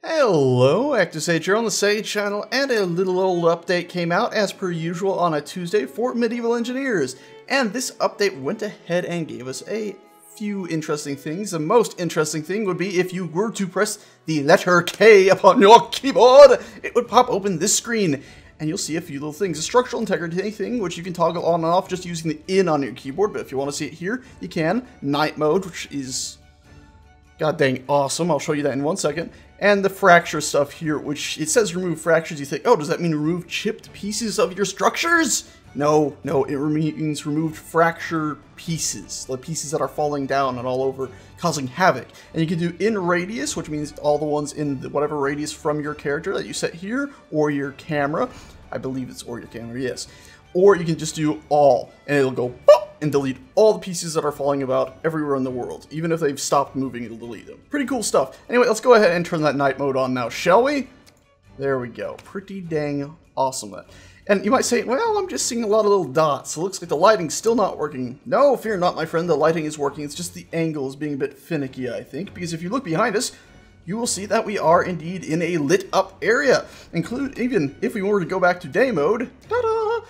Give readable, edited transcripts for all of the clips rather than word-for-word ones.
Hello, ActiveSage here on the Sage channel, and a little old update came out as per usual on a Tuesday for Medieval Engineers. And this update went ahead and gave us a few interesting things. The most interesting thing would be if you were to press the letter K upon your keyboard, it would pop open this screen. And you'll see a few little things. A structural integrity thing, which you can toggle on and off just using the in on your keyboard, but if you want to see it here, you can. Night mode, which is god dang awesome. I'll show you that in 1 second. And the fracture stuff here, which it says remove fractures. You think, oh, does that mean remove chipped pieces of your structures? No, it means removed fracture pieces, the pieces that are falling down and all over, causing havoc. And you can do in radius, which means all the ones in whatever radius from your character that you set here, or your camera. I believe it's or your camera, yes. Or you can just do all, and it'll go boop, and delete all the pieces that are falling about everywhere in the world. Even if they've stopped moving, it'll delete them. Pretty cool stuff. Anyway, let's go ahead and turn that night mode on now, shall we? There we go. Pretty dang awesome. And you might say, well, I'm just seeing a lot of little dots. It looks like the lighting's still not working. No, fear not, my friend. The lighting is working. It's just the angle is being a bit finicky, I think. Because if you look behind us, you will see that we are indeed in a lit up area. Even if we were to go back to day mode, ta-da,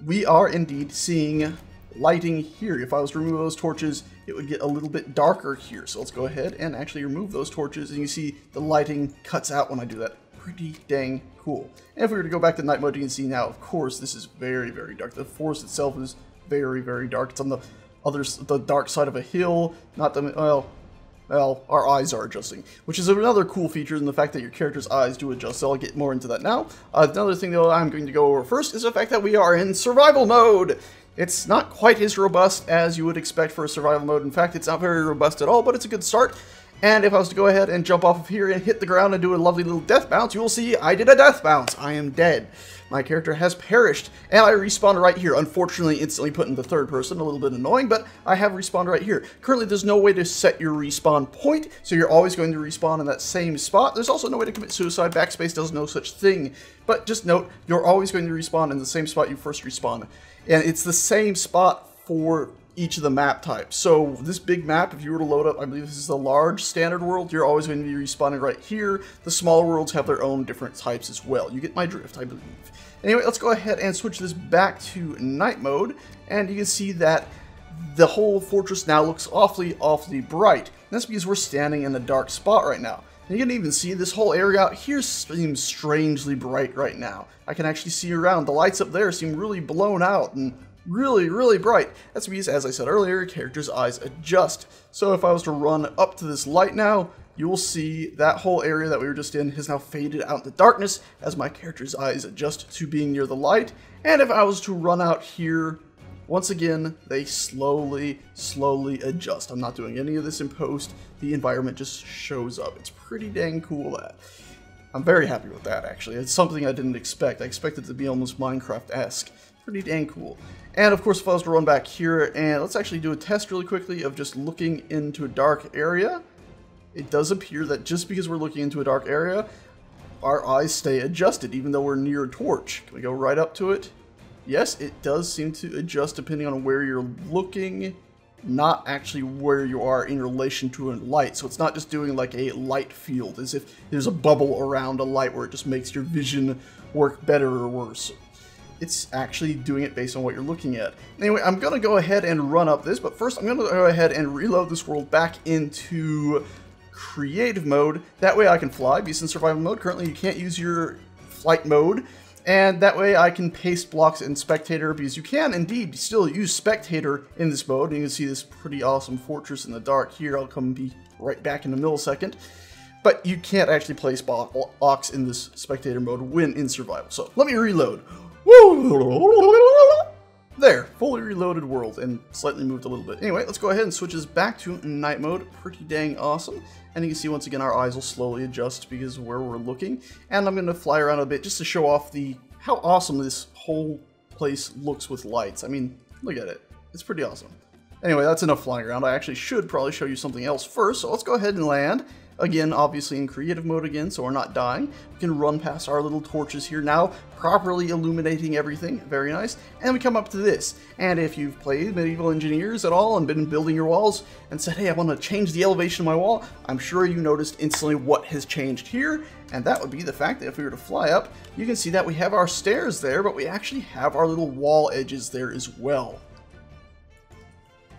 we are indeed seeing lighting here. If I was to remove those torches, it would get a little bit darker here. So let's go ahead and actually remove those torches. And you see the lighting cuts out when I do that. Pretty dang cool. And if we were to go back to night mode, you can see now, of course, this is very, very dark. The forest itself is very, very dark. It's on the dark side of a hill. Not the, well, our eyes are adjusting, which is another cool feature in the fact that your character's eyes do adjust, so I'll get more into that now. Another thing, though, I'm going to go over first is the fact that we are in survival mode. It's not quite as robust as you would expect for a survival mode. In fact, it's not very robust at all, but it's a good start. And if I was to go ahead and jump off of here and hit the ground and do a lovely little death bounce, you will see I did a death bounce. I am dead. My character has perished, and I respawned right here. Unfortunately, instantly put into third person, a little bit annoying, but I have respawned right here. Currently, there's no way to set your respawn point, so you're always going to respawn in that same spot. There's also no way to commit suicide. Backspace does no such thing. But just note, you're always going to respawn in the same spot you first respawned. And it's the same spot for each of the map types. So this big map, if you were to load up, I believe this is the large standard world, you're always going to be respawning right here. The smaller worlds have their own different types as well. You get my drift, I believe. Anyway, let's go ahead and switch this back to night mode, and you can see that the whole fortress now looks awfully, awfully bright. And that's because we're standing in a dark spot right now. And you can even see this whole area out here seems strangely bright right now. I can actually see around. The lights up there seem really blown out and really, really bright. That's because, as I said earlier, your character's eyes adjust. So if I was to run up to this light now, you will see that whole area that we were just in has now faded out into darkness as my character's eyes adjust to being near the light. And if I was to run out here, once again, they slowly adjust. I'm not doing any of this in post. The environment just shows up. It's pretty dang cool, that. I'm very happy with that, actually. It's something I didn't expect. I expected it to be almost Minecraft-esque. Pretty dang cool. And of course, if I was to run back here, and let's actually do a test really quickly of just looking into a dark area, it does appear that just because we're looking into a dark area, our eyes stay adjusted, even though we're near a torch. Can we go right up to it? Yes, it does seem to adjust depending on where you're looking, not actually where you are in relation to a light. So it's not just doing like a light field, as if there's a bubble around a light where it just makes your vision work better or worse. It's actually doing it based on what you're looking at. Anyway, I'm going to go ahead and run up this, but first I'm going to go ahead and reload this world back into creative mode. That way I can fly, because in survival mode, currently you can't use your flight mode. And that way I can paste blocks in spectator, because you can indeed still use spectator in this mode. And you can see this pretty awesome fortress in the dark here. I'll come be right back in a millisecond. But you can't actually place blocks in this spectator mode when in survival. So let me reload. There, fully reloaded world, and slightly moved a little bit. Anyway, let's go ahead and switch this back to night mode. Pretty dang awesome. And you can see once again our eyes will slowly adjust because of where we're looking. And I'm going to fly around a bit just to show off how awesome this whole place looks with lights. I mean, look at it. It's pretty awesome. Anyway, that's enough flying around. I actually should probably show you something else first. So let's go ahead and land. Again, obviously in creative mode again, so we're not dying. We can run past our little torches here now, properly illuminating everything. Very nice. And we come up to this. And if you've played Medieval Engineers at all and been building your walls and said, hey, I want to change the elevation of my wall, I'm sure you noticed instantly what has changed here. And that would be the fact that if we were to fly up, you can see that we have our stairs there, but we actually have our little wall edges there as well.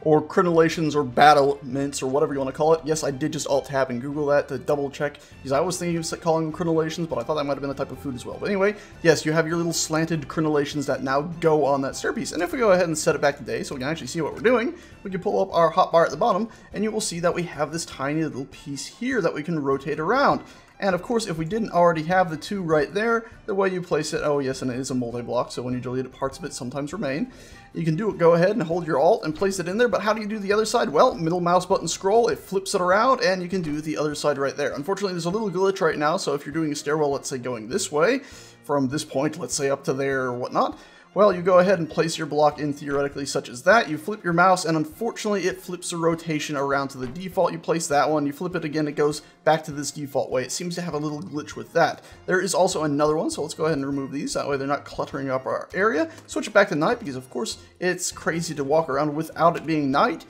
Or crenellations or battlements or whatever you want to call it. Yes, I did just alt-tab and Google that to double check, because I was thinking of calling them crenellations, but I thought that might have been a type of food as well. But anyway, yes, you have your little slanted crenellations that now go on that stairpiece. And if we go ahead and set it back to day so we can actually see what we're doing, we can pull up our hotbar at the bottom, and you will see that we have this tiny little piece here that we can rotate around. And of course, if we didn't already have the two right there, the way you place it, oh yes, and it is a multi-block, so when you delete it, parts of it sometimes remain. You can go ahead and hold your alt and place it in there, but how do you do the other side? Well, middle mouse button scroll, it flips it around, and you can do the other side right there. Unfortunately, there's a little glitch right now, so if you're doing a stairwell, let's say going this way, from this point, let's say up to there or whatnot, well, you go ahead and place your block in theoretically such as that. You flip your mouse, and unfortunately, it flips the rotation around to the default. You place that one, you flip it again, it goes back to this default way. It seems to have a little glitch with that. There is also another one, so let's go ahead and remove these. That way they're not cluttering up our area. Switch it back to night, because of course, it's crazy to walk around without it being night.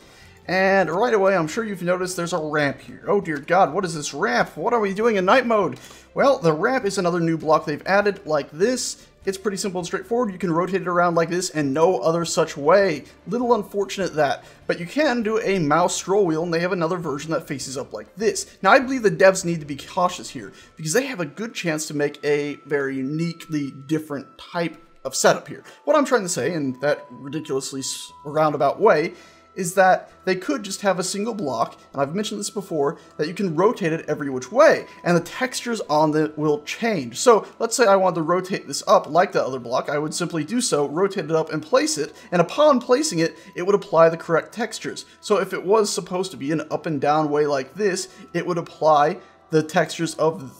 And right away, I'm sure you've noticed there's a ramp here. Oh dear God, what is this ramp? What are we doing in night mode? Well, the ramp is another new block they've added like this. It's pretty simple and straightforward. You can rotate it around like this and no other such way. Little unfortunate that. But you can do a mouse scroll wheel, and they have another version that faces up like this. Now, I believe the devs need to be cautious here, because they have a good chance to make a very uniquely different type of setup here. What I'm trying to say, in that ridiculously roundabout way, is that they could just have a single block, and I've mentioned this before, that you can rotate it every which way, and the textures on it will change. So let's say I wanted to rotate this up like the other block, I would simply do so, rotate it up and place it, and upon placing it, it would apply the correct textures. So if it was supposed to be an up and down way like this, it would apply the textures of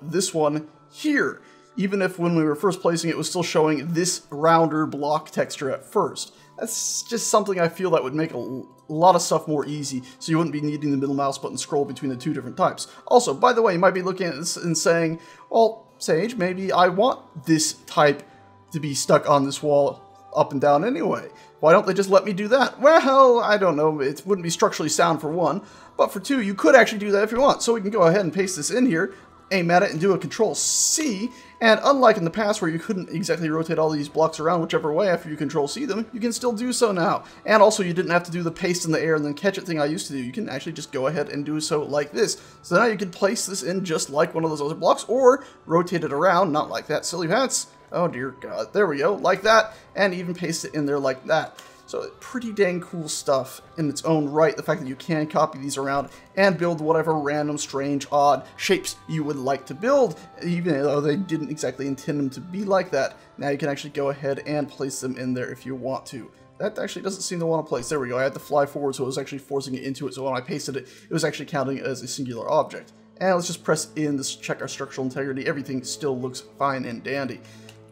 this one here, even if when we were first placing it was still showing this rounder block texture at first. That's just something I feel that would make a lot of stuff more easy, so you wouldn't be needing the middle mouse button scroll between the two different types. Also, by the way, you might be looking at this and saying, well, Sage, maybe I want this type to be stuck on this wall up and down anyway. Why don't they just let me do that? Well, I don't know, it wouldn't be structurally sound for one, but for two, you could actually do that if you want. So we can go ahead and paste this in here, aim at it, and do a Control-C, and unlike in the past where you couldn't exactly rotate all these blocks around whichever way after you Control-C them, you can still do so now. And also you didn't have to do the paste in the air and then catch it thing I used to do. You can actually just go ahead and do so like this. So now you can place this in just like one of those other blocks, or rotate it around, not like that, silly pants. Oh dear God, there we go, like that, and even paste it in there like that. So pretty dang cool stuff in its own right, the fact that you can copy these around and build whatever random, strange, odd shapes you would like to build, even though they didn't exactly intend them to be like that. Now you can actually go ahead and place them in there if you want to. That actually doesn't seem to want to place. There we go, I had to fly forward, so it was actually forcing it into it, so when I pasted it, it was actually counting as a singular object. And let's just press in to check our structural integrity. Everything still looks fine and dandy,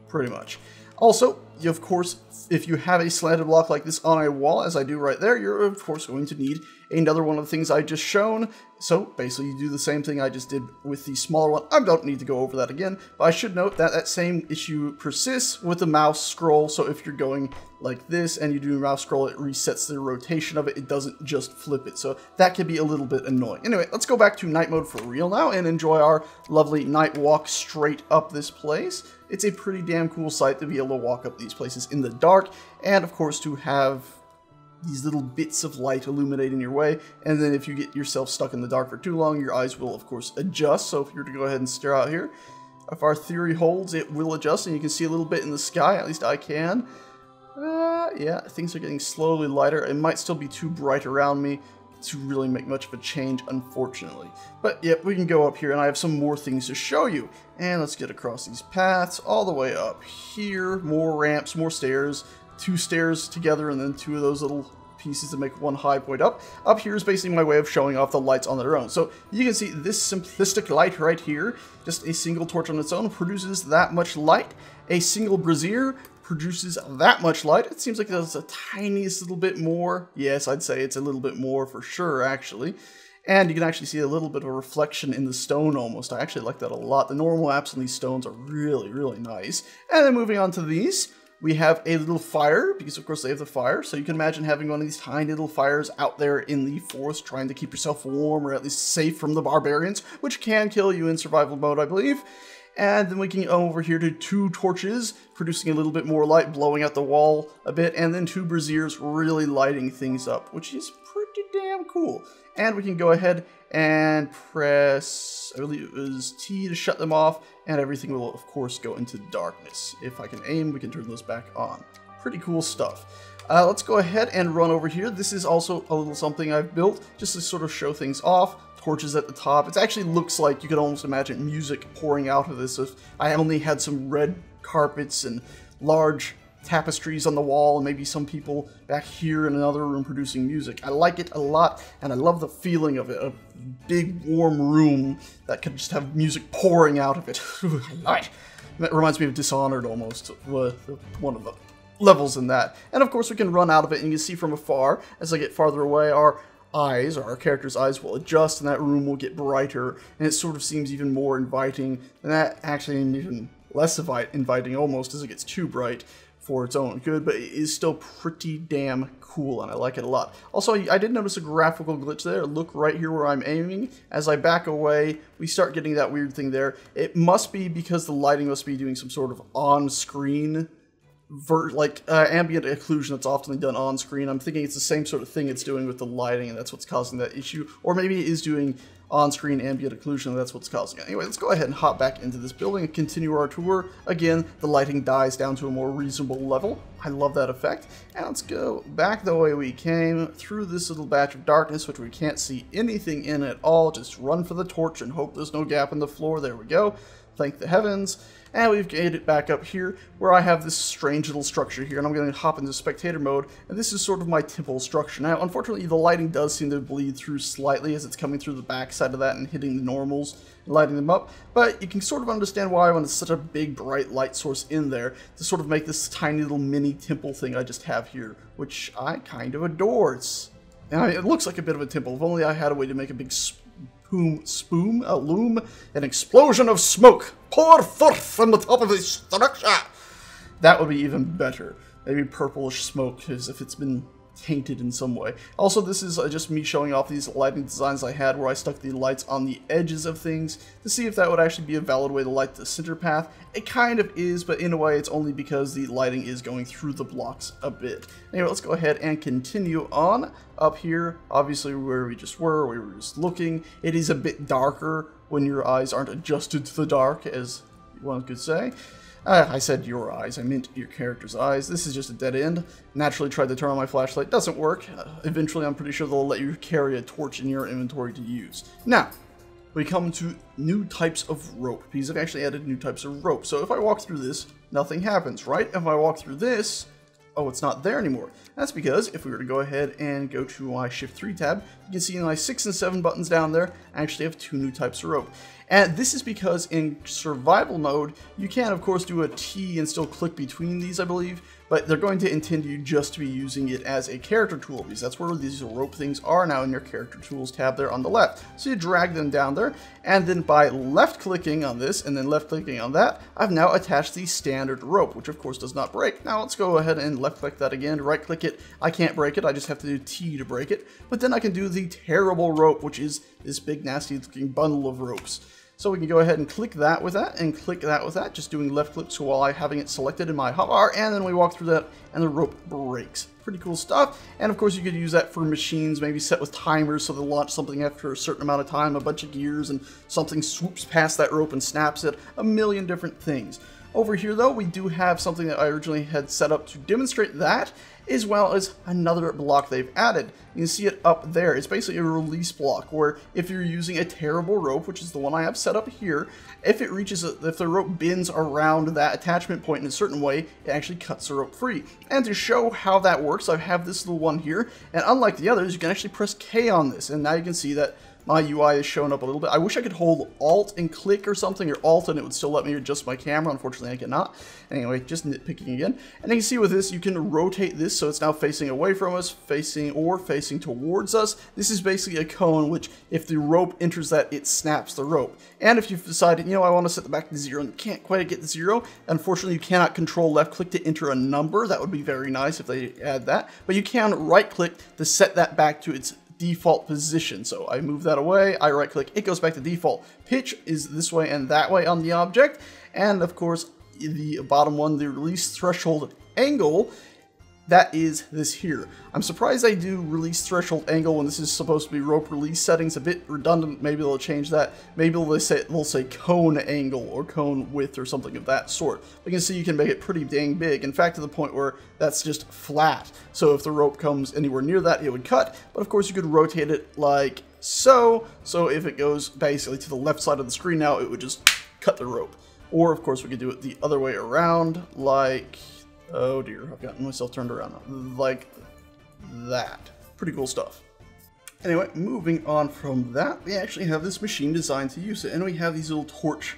pretty much. Also, of course, if you have a slanted block like this on a wall, as I do right there, you're of course going to need another one of the things I just shown. So basically you do the same thing I just did with the smaller one. I don't need to go over that again, but I should note that that same issue persists with the mouse scroll. So if you're going like this and you do a mouse scroll, it resets the rotation of it. It doesn't just flip it. So that can be a little bit annoying. Anyway, let's go back to night mode for real now and enjoy our lovely night walk straight up this place. It's a pretty damn cool sight to be able to walk up these places in the dark, and of course to have these little bits of light illuminating your way. And then if you get yourself stuck in the dark for too long, your eyes will of course adjust. So if you're to go ahead and stare out here, if our theory holds, it will adjust, and you can see a little bit in the sky. At least I can. Yeah, things are getting slowly lighter. It might still be too bright around me to really make much of a change, unfortunately. But yep, we can go up here, and I have some more things to show you. And let's get across these paths all the way up here. More ramps, more stairs, two stairs together, and then two of those little pieces to make one high point up. Up here is basically my way of showing off the lights on their own. So you can see this simplistic light right here, just a single torch on its own, produces that much light. A single brazier produces that much light. It seems like there's a tiniest little bit more. Yes, I'd say it's a little bit more for sure, actually. And you can actually see a little bit of a reflection in the stone almost. I actually like that a lot. The normal apps on these stones are really, really nice. And then moving on to these, we have a little fire, because of course they have the fire. So you can imagine having one of these tiny little fires out there in the forest, trying to keep yourself warm or at least safe from the barbarians, which can kill you in survival mode, I believe. And then we can go over here to 2 torches, producing a little bit more light, blowing out the wall a bit, and then 2 braziers really lighting things up, which is pretty damn cool. And we can go ahead and press, I believe it was T to shut them off, and everything will of course go into darkness. If I can aim, we can turn those back on. Pretty cool stuff. Let's go ahead and run over here. This is also a little something I've built just to sort of show things off. Torches at the top. It actually looks like you could almost imagine music pouring out of this if I only had some red carpets and large tapestries on the wall and maybe some people back here in another room producing music. I like it a lot, and I love the feeling of it. A big warm room that could just have music pouring out of it. I love it. That reminds me of Dishonored almost, one of the levels in that. And of course we can run out of it, and you can see from afar, as I get farther away, our eyes, or our character's eyes, will adjust and that room will get brighter, and it sort of seems even more inviting, and that actually even less inviting almost as it gets too bright for its own good, but it is still pretty damn cool, and I like it a lot. Also, I did notice a graphical glitch there. Look right here where I'm aiming. As I back away, we start getting that weird thing there. It must be because the lighting must be doing some sort of on-screen ambient occlusion that's often done on screen. I'm thinking it's the same sort of thing it's doing with the lighting, and that's what's causing that issue. Or maybe it is doing on-screen ambient occlusion, and that's what's causing it. Anyway, let's go ahead and hop back into this building and continue our tour. Again, the lighting dies down to a more reasonable level. I love that effect. And let's go back the way we came, through this little batch of darkness, which we can't see anything in at all. Just run for the torch and hope there's no gap in the floor. There we go. Thank the heavens. And we've made it back up here, where I have this strange little structure here, and I'm going to hop into spectator mode, and this is sort of my temple structure. Now, unfortunately, the lighting does seem to bleed through slightly as it's coming through the back side of that and hitting the normals and lighting them up, but you can sort of understand why I wanted such a big, bright light source in there to sort of make this tiny little mini temple thing I just have here, which I kind of adore. It looks like a bit of a temple. If only I had a way to make a big loom, an explosion of smoke pour forth from the top of this structure. That would be even better. Maybe purplish smoke, as if it's been tainted in some way. Also, this is just me showing off these lighting designs I had where I stuck the lights on the edges of things to see if that would actually be a valid way to light the center path. It kind of is, but in a way it's only because the lighting is going through the blocks a bit. Anyway, let's go ahead and continue on up here, obviously where we just were, we were just looking. It is a bit darker when your eyes aren't adjusted to the dark, as one could say. I said your eyes, I meant your character's eyes. This is just a dead end. Naturally tried to turn on my flashlight, doesn't work. Eventually I'm pretty sure they'll let you carry a torch in your inventory to use. Now, we come to new types of rope, because I've actually added new types of rope. So if I walk through this, nothing happens, right? If I walk through this, oh, it's not there anymore. That's because if we were to go ahead and go to my Shift 3 tab, you can see in my 6 and 7 buttons down there, I actually have 2 new types of rope. And this is because in survival mode, you can of course do a T and still click between these, I believe, but they're going to intend you just to be using it as a character tool, because that's where these rope things are now in your character tools tab there on the left. So you drag them down there, and then by left clicking on this and then left clicking on that, I've now attached the standard rope, which of course does not break. Now let's go ahead and left click that again, right click it. I can't break it, I just have to do T to break it, but then I can do the tearable rope, which is this big nasty looking bundle of ropes. So we can go ahead and click that with that, and click that with that, just doing left clicks while I'm having it selected in my hotbar, and then we walk through that, and the rope breaks. Pretty cool stuff. And of course you could use that for machines, maybe set with timers so they'll launch something after a certain amount of time, a bunch of gears, and something swoops past that rope and snaps it. A million different things. Over here though, we do have something that I originally had set up to demonstrate that, as well as another block they've added. You can see it up there. It's basically a release block where if you're using a tearable rope, which is the one I have set up here, if the rope bends around that attachment point in a certain way, it actually cuts the rope free. And to show how that works, I have this little one here, and unlike the others, you can actually press K on this, and now you can see that my UI is showing up a little bit. I wish I could hold Alt and click or something, or Alt and it would still let me adjust my camera. Unfortunately, I cannot. Anyway, just nitpicking again. And you can see with this, you can rotate this so it's now facing away from us, facing towards us. This is basically a cone, which if the rope enters that, it snaps the rope. And if you've decided, you know, I want to set the back to 0 and you can't quite get to 0, unfortunately, you cannot control left click to enter a number. That would be very nice if they add that. But you can right click to set that back to its default position. So I move that away, I right click, it goes back to default. Pitch is this way and that way on the object. And of course, the bottom one, the release threshold angle, that is this here. I'm surprised they do release threshold angle when this is supposed to be rope release settings. A bit redundant. Maybe they'll change that. Maybe they'll say cone angle or cone width or something of that sort. But you can see you can make it pretty dang big. In fact, to the point where that's just flat. So if the rope comes anywhere near that, it would cut. But of course, you could rotate it like so. So if it goes basically to the left side of the screen now, it would just cut the rope. Or of course, we could do it the other way around, like... oh dear, I've gotten myself turned around like that. Pretty cool stuff. Anyway, moving on from that, we actually have this machine designed to use it, and we have these little torch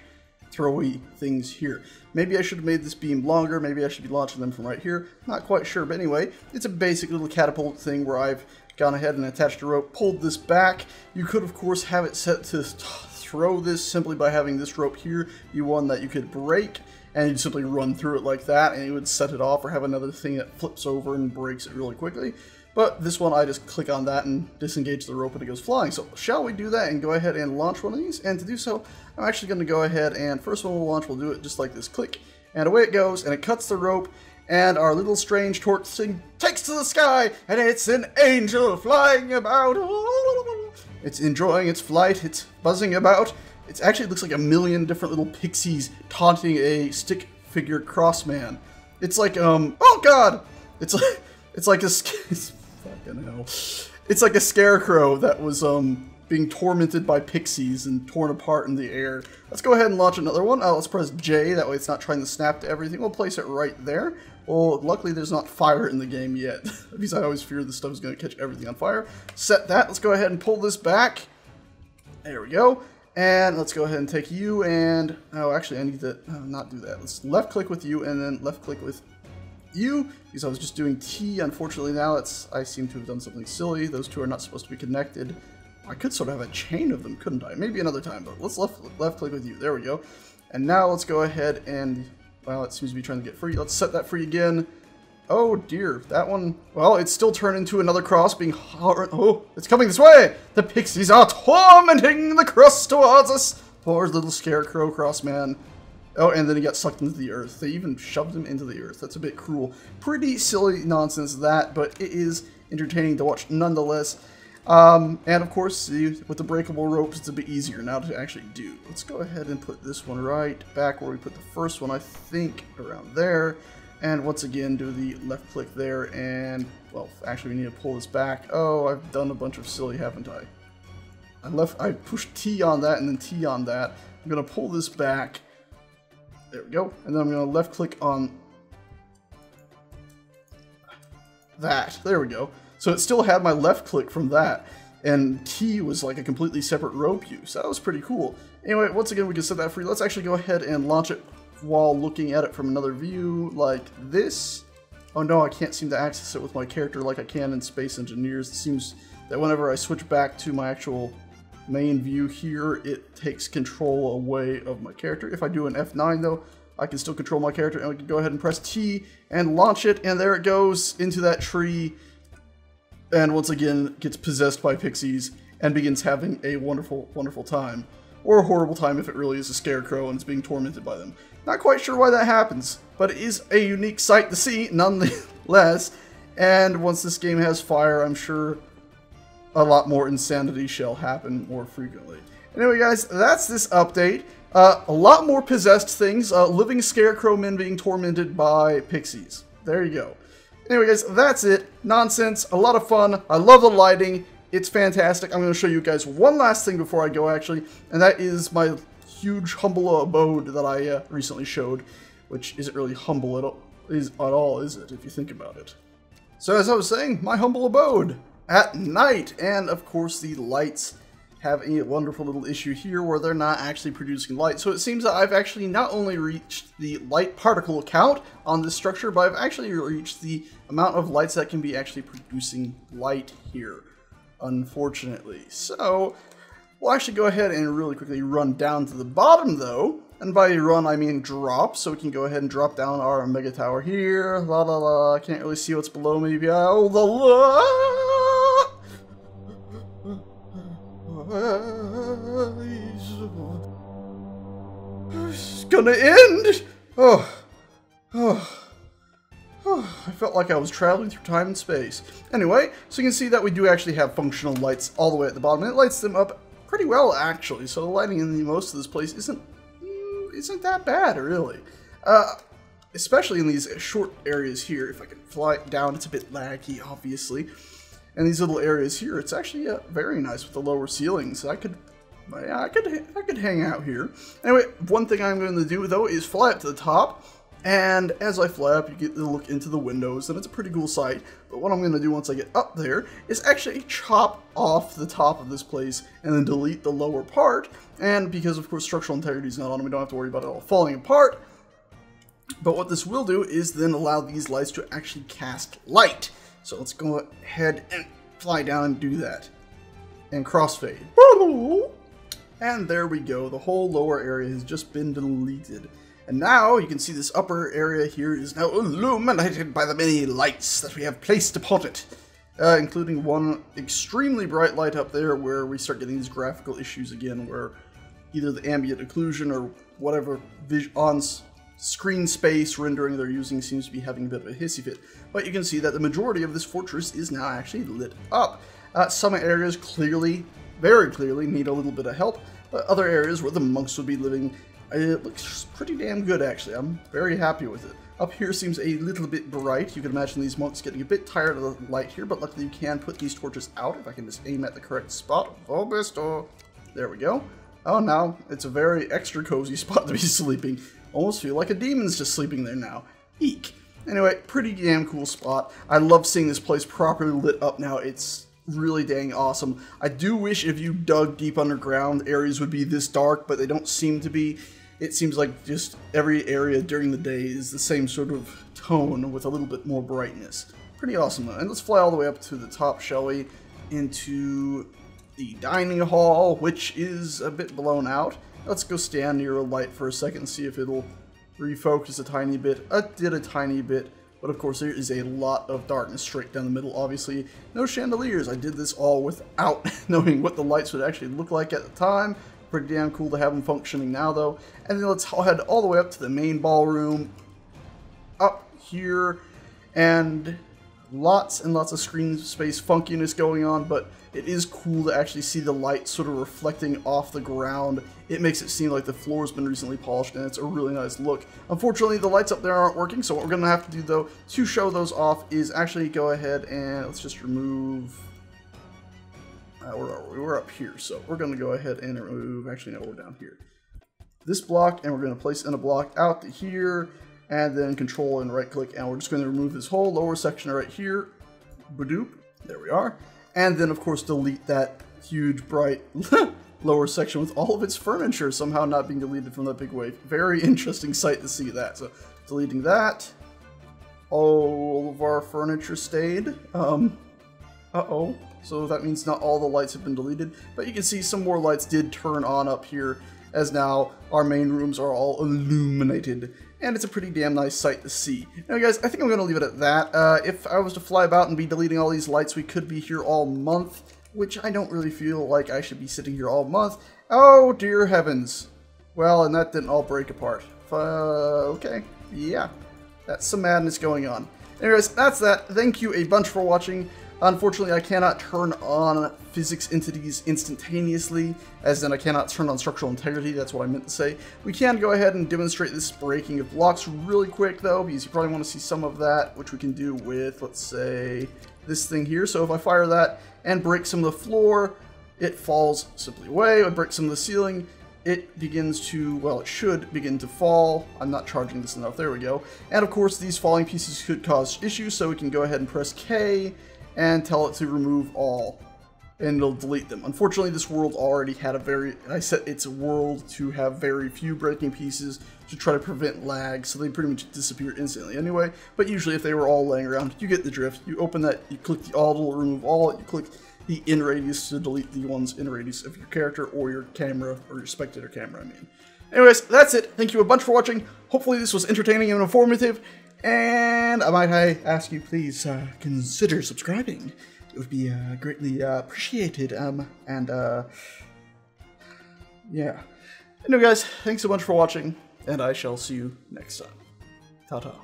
throwy things here. Maybe I should have made this beam longer, maybe I should be launching them from right here, not quite sure, but anyway, it's a basic little catapult thing where I've gone ahead and attached a rope, pulled this back. You could of course have it set to throw this simply by having this rope here be one that you could break, and you'd simply run through it like that, and you would set it off, or have another thing that flips over and breaks it really quickly. But this one, I just click on that and disengage the rope and it goes flying. So shall we do that and go ahead and launch one of these? And to do so, I'm actually going to go ahead and first one we'll launch, we'll do it just like this. Click, and away it goes, and it cuts the rope, and our little strange torch thing takes to the sky, and it's an angel flying about. It's enjoying its flight, it's buzzing about. It actually looks like a million different little pixies taunting a stick figure crossman. It's like, oh god! It's like a, fucking hell. It's like a scarecrow that was, being tormented by pixies and torn apart in the air. Let's go ahead and launch another one. Let's press J, that way it's not trying to snap to everything. We'll place it right there. Well, luckily there's not fire in the game yet, because I always fear this stuff is going to catch everything on fire. Set that, let's go ahead and pull this back. There we go. And let's go ahead and take you and, oh, actually I need to not do that. Let's left click with you and then left click with you, because I was just doing T. Unfortunately now I seem to have done something silly. Those two are not supposed to be connected. I could sort of have a chain of them, couldn't I? Maybe another time, but let's left click with you. There we go. And now let's go ahead and, well, it seems to be trying to get free. Let's set that free again. Oh dear, that one, well, it's still turned into another cross being hard. Oh, it's coming this way! The pixies are tormenting the cross towards us! Poor little scarecrow cross man. Oh, and then he got sucked into the earth. They even shoved him into the earth. That's a bit cruel. Pretty silly nonsense that, but it is entertaining to watch nonetheless. And of course, with the breakable ropes, it's a bit easier now to actually do. Let's go ahead and put this one right back where we put the first one, I think, around there. And once again, do the left click there, and, well, actually we need to pull this back. Oh, I've done a bunch of silly, haven't I? I pushed T on that and then T on that. I'm going to pull this back. There we go. And then I'm going to left click on that. There we go. So it still had my left click from that, and T was like a completely separate rope use. That was pretty cool. Anyway, once again, we can set that free. Let's actually go ahead and launch it while looking at it from another view like this. Oh no, I can't seem to access it with my character like I can in Space Engineers. It seems that whenever I switch back to my actual main view here, it takes control away of my character. If I do an F9 though, I can still control my character, and we can go ahead and press T and launch it, and there it goes into that tree, and once again gets possessed by pixies and begins having a wonderful, wonderful time. Or a horrible time if it really is a scarecrow and it's being tormented by them. Not quite sure why that happens, but it is a unique sight to see, nonetheless. And once this game has fire, I'm sure a lot more insanity shall happen more frequently. Anyway, guys, that's this update. A lot more possessed things. Living scarecrow men being tormented by pixies. There you go. Anyway, guys, that's it. Nonsense. A lot of fun. I love the lighting. It's fantastic. I'm going to show you guys one last thing before I go, actually, and that is my huge humble abode that I recently showed, which isn't really humble at all, is it, if you think about it? So as I was saying, my humble abode at night, and of course the lights have a wonderful little issue here where they're not actually producing light. So it seems that I've actually not only reached the light particle count on this structure, but I've actually reached the amount of lights that can be actually producing light here, unfortunately. So we'll actually go ahead and really quickly run down to the bottom though. And by run, I mean drop, so we can go ahead and drop down our mega tower here. La la la, can't really see what's below me. Oh, la la! It's gonna end! I felt like I was traveling through time and space. Anyway, so you can see that we do actually have functional lights all the way at the bottom, and it lights them up pretty well, actually. So the lighting in most of this place isn't that bad, really. Especially in these short areas here. If I can fly it down, it's a bit laggy, obviously. And these little areas here, it's actually very nice with the lower ceilings. I could hang out here. Anyway, one thing I'm going to do though is fly up to the top. And as I fly up, you get to look into the windows, and it's a pretty cool sight. But what I'm going to do once I get up there is actually chop off the top of this place and then delete the lower part. And because, of course, structural integrity is not on, we don't have to worry about it all falling apart. But what this will do is then allow these lights to actually cast light. So let's go ahead and fly down and do that. And crossfade. And there we go. The whole lower area has just been deleted. And now you can see this upper area here is now illuminated by the many lights that we have placed upon it. Including one extremely bright light up there where we start getting these graphical issues again where either the ambient occlusion or whatever on-screen space rendering they're using seems to be having a bit of a hissy fit. But you can see that the majority of this fortress is now actually lit up. Some areas clearly, very clearly, need a little bit of help, but other areas where the monks would be living, it looks pretty damn good, actually. I'm very happy with it. Up here seems a little bit bright. You can imagine these monks getting a bit tired of the light here, but luckily you can put these torches out if I can just aim at the correct spot. Oh, besto. There we go. Oh, now it's a very extra cozy spot to be sleeping. Almost feel like a demon's just sleeping there now. Eek. Anyway, pretty damn cool spot. I love seeing this place properly lit up now. It's really dang awesome. I do wish if you dug deep underground, areas would be this dark, but they don't seem to be. It seems like just every area during the day is the same sort of tone with a little bit more brightness. Pretty awesome though. And let's fly all the way up to the top, shall we? Into the dining hall, which is a bit blown out. Let's go stand near a light for a second and see if it'll refocus a tiny bit. It did a tiny bit, but of course there is a lot of darkness straight down the middle. Obviously, no chandeliers. I did this all without knowing what the lights would actually look like at the time. Pretty damn cool to have them functioning now though. And then let's head all the way up to the main ballroom. Up here. And lots and lots of screen space funkiness going on, but it is cool to actually see the light sort of reflecting off the ground. It makes it seem like the floor's been recently polished, and it's a really nice look. Unfortunately, the lights up there aren't working, so what we're going to have to do, though, to show those off is actually go ahead and let's just remove... where are we? We're up here, so we're going to go ahead and remove... Actually, no, we're down here. This block, and we're going to place in a block out to here, and then control and right click, and we're just going to remove this whole lower section right here. Badoop. There we are. And then, of course, delete that huge, bright lower section with all of its furniture somehow not being deleted from that big wave. Very interesting sight to see that. So, deleting that. All of our furniture stayed. Uh-oh. So that means not all the lights have been deleted. But you can see some more lights did turn on up here, as now our main rooms are all illuminated. And it's a pretty damn nice sight to see. Anyway guys, I think I'm going to leave it at that. If I was to fly about and be deleting all these lights, we could be here all month, which I don't really feel like I should be sitting here all month. Oh dear heavens. Well, and that didn't all break apart. Okay, yeah, that's some madness going on. Anyways, that's that. Thank you a bunch for watching. Unfortunately, I cannot turn on physics entities instantaneously, as in I cannot turn on structural integrity, that's what I meant to say. We can go ahead and demonstrate this breaking of blocks really quick though, because you probably want to see some of that, which we can do with, let's say, this thing here. So if I fire that and break some of the floor, it falls simply away. I break some of the ceiling, it begins to, well, it should begin to fall. I'm not charging this enough, there we go. And of course, these falling pieces could cause issues, so we can go ahead and press K, and tell it to remove all. and it'll delete them. Unfortunately, this world already had I set its world to have very few breaking pieces to try to prevent lag, so they pretty much disappear instantly anyway. But usually if they were all laying around, you get the drift. You open that, you click the all to remove all, you click the in radius to delete the ones in radius of your character or your camera, or your spectator camera, I mean. Anyways, that's it. Thank you a bunch for watching. Hopefully this was entertaining and informative, and I ask you please consider subscribing. It would be greatly appreciated, yeah. Anyway guys, thanks so much for watching, and I shall see you next time. Ta-ta.